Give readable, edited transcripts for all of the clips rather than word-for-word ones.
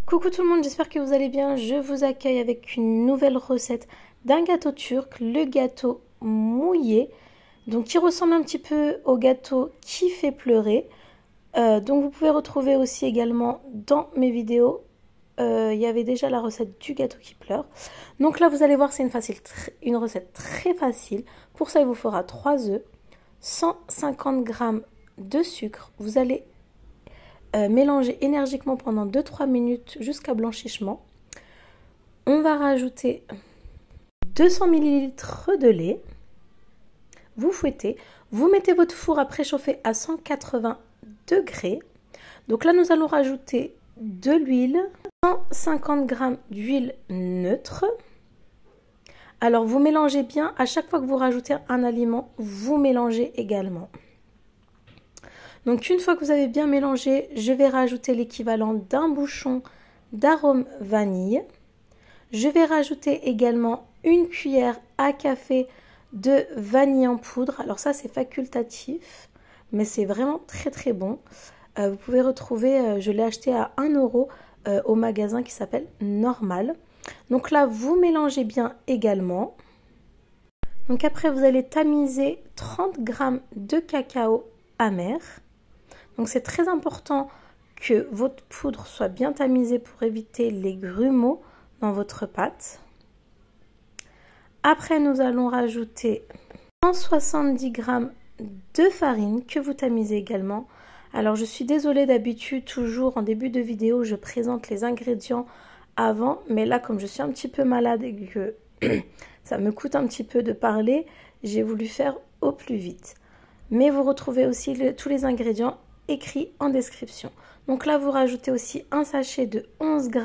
Coucou tout le monde, j'espère que vous allez bien. Je vous accueille avec une nouvelle recette d'un gâteau turc, le gâteau mouillé, donc qui ressemble un petit peu au gâteau qui fait pleurer. Donc vous pouvez retrouver aussi également dans mes vidéos, il y avait déjà la recette du gâteau qui pleure. Donc là vous allez voir, c'est une recette très facile. Pour ça il vous faudra 3 œufs, 150 g de sucre. Vous allez mélanger énergiquement pendant 2-3 minutes jusqu'à blanchissement. On va rajouter 200 ml de lait. Vous fouettez. Vous mettez votre four à préchauffer à 180 degrés. Donc là, nous allons rajouter de l'huile, 150 g d'huile neutre. Alors, vous mélangez bien. À chaque fois que vous rajoutez un aliment, vous mélangez également. Donc une fois que vous avez bien mélangé, je vais rajouter l'équivalent d'un bouchon d'arôme vanille. Je vais rajouter également une cuillère à café de vanille en poudre. Alors ça c'est facultatif, mais c'est vraiment très très bon. Vous pouvez retrouver, je l'ai acheté à 1 € au magasin qui s'appelle Normal. Donc là vous mélangez bien également. Donc après vous allez tamiser 30 g de cacao amer. Donc c'est très important que votre poudre soit bien tamisée pour éviter les grumeaux dans votre pâte. Après nous allons rajouter 170 g de farine que vous tamisez également. Alors je suis désolée, d'habitude toujours en début de vidéo je présente les ingrédients avant. Mais là comme je suis un petit peu malade et que ça me coûte un petit peu de parler, j'ai voulu faire au plus vite. Mais vous retrouvez aussi tous les ingrédients écrit en description. Donc là vous rajoutez aussi un sachet de 11 g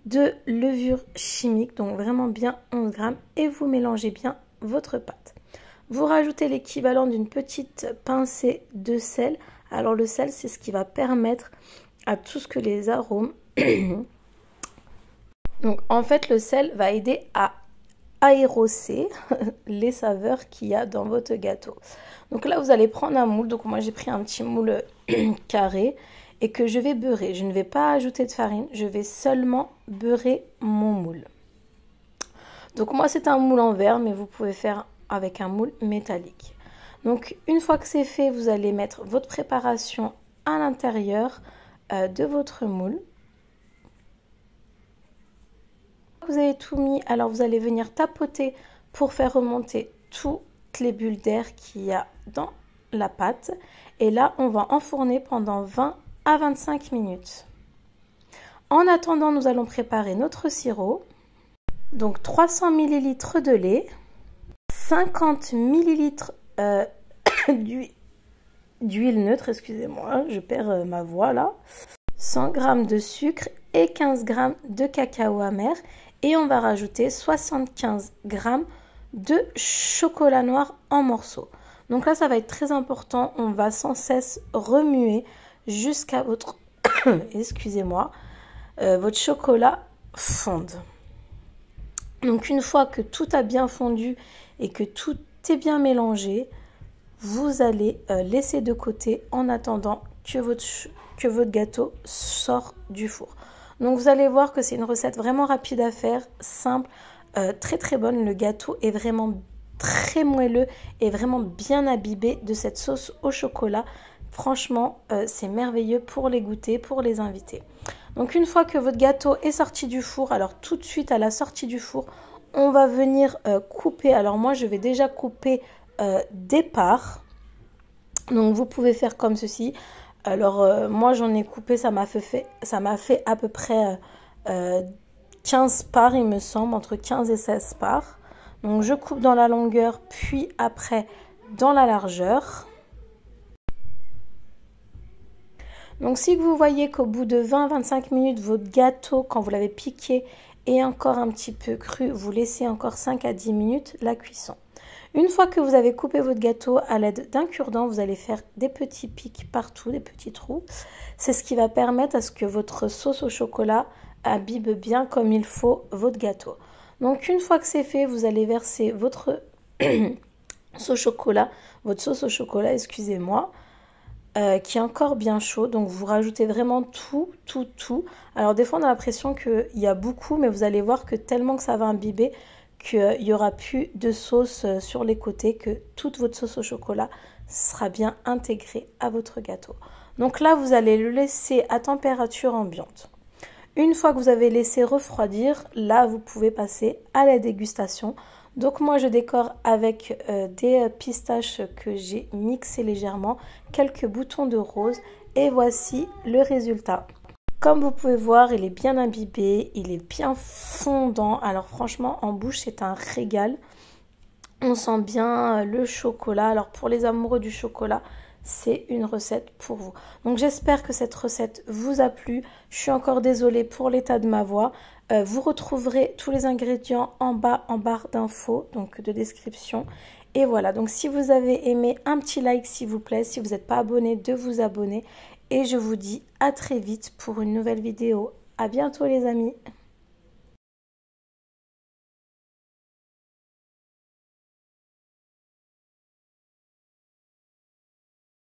de levure chimique, donc vraiment bien 11 g, et vous mélangez bien votre pâte. Vous rajoutez l'équivalent d'une petite pincée de sel. Alors le sel c'est ce qui va permettre à tout ce que les arômes donc en fait le sel va aider à aéroser les saveurs qu'il y a dans votre gâteau. Donc là vous allez prendre un moule, donc moi j'ai pris un petit moule carré et que je vais beurrer. Je ne vais pas ajouter de farine, je vais seulement beurrer mon moule. Donc moi c'est un moule en verre, mais vous pouvez faire avec un moule métallique. Donc une fois que c'est fait, vous allez mettre votre préparation à l'intérieur de votre moule. Vous avez tout mis, alors vous allez venir tapoter pour faire remonter toutes les bulles d'air qu'il y a dans la pâte. Et là, on va enfourner pendant 20 à 25 minutes. En attendant, nous allons préparer notre sirop. Donc 300 ml de lait, 50 ml d'huile neutre, excusez-moi, je perds ma voix là, 100 g de sucre et 15 g de cacao amer. Et on va rajouter 75 g de chocolat noir en morceaux. Donc là, ça va être très important. On va sans cesse remuer jusqu'à votre, excusez-moi, votre chocolat fonde. Donc une fois que tout a bien fondu et que tout est bien mélangé, vous allez laisser de côté en attendant que votre gâteau sorte du four. Donc vous allez voir que c'est une recette vraiment rapide à faire, simple, très très bonne. Le gâteau est vraiment très moelleux et vraiment bien imbibé de cette sauce au chocolat. Franchement, c'est merveilleux pour les goûter, pour les invités. Donc une fois que votre gâteau est sorti du four, alors tout de suite à la sortie du four, on va venir couper. Alors moi je vais déjà couper des parts. Donc vous pouvez faire comme ceci. Alors moi j'en ai coupé, ça m'a fait à peu près 15 parts il me semble, entre 15 et 16 parts. Donc je coupe dans la longueur puis après dans la largeur. Donc si vous voyez qu'au bout de 20-25 minutes votre gâteau, quand vous l'avez piqué, est encore un petit peu cru, vous laissez encore 5 à 10 minutes la cuisson. Une fois que vous avez coupé votre gâteau à l'aide d'un cure-dent, vous allez faire des petits pics partout, des petits trous. C'est ce qui va permettre à ce que votre sauce au chocolat imbibe bien comme il faut votre gâteau. Donc une fois que c'est fait, vous allez verser votre sauce au chocolat, excusez-moi, qui est encore bien chaud. Donc vous rajoutez vraiment tout. Alors des fois on a l'impression qu'il y a beaucoup, mais vous allez voir que tellement que ça va imbiber qu'il n'y aura plus de sauce sur les côtés, que toute votre sauce au chocolat sera bien intégrée à votre gâteau. Donc là vous allez le laisser à température ambiante. Une fois que vous avez laissé refroidir, là vous pouvez passer à la dégustation. Donc moi je décore avec des pistaches que j'ai mixées légèrement, quelques boutons de rose et voici le résultat. Comme vous pouvez voir, il est bien imbibé, il est bien fondant. Alors franchement en bouche c'est un régal. On sent bien le chocolat. Alors pour les amoureux du chocolat, c'est une recette pour vous. Donc j'espère que cette recette vous a plu. Je suis encore désolée pour l'état de ma voix. Vous retrouverez tous les ingrédients en bas en barre d'infos, donc de description. Et voilà, donc si vous avez aimé, un petit like s'il vous plaît. Si vous n'êtes pas abonné, de vous abonner. Et je vous dis à très vite pour une nouvelle vidéo. À bientôt les amis.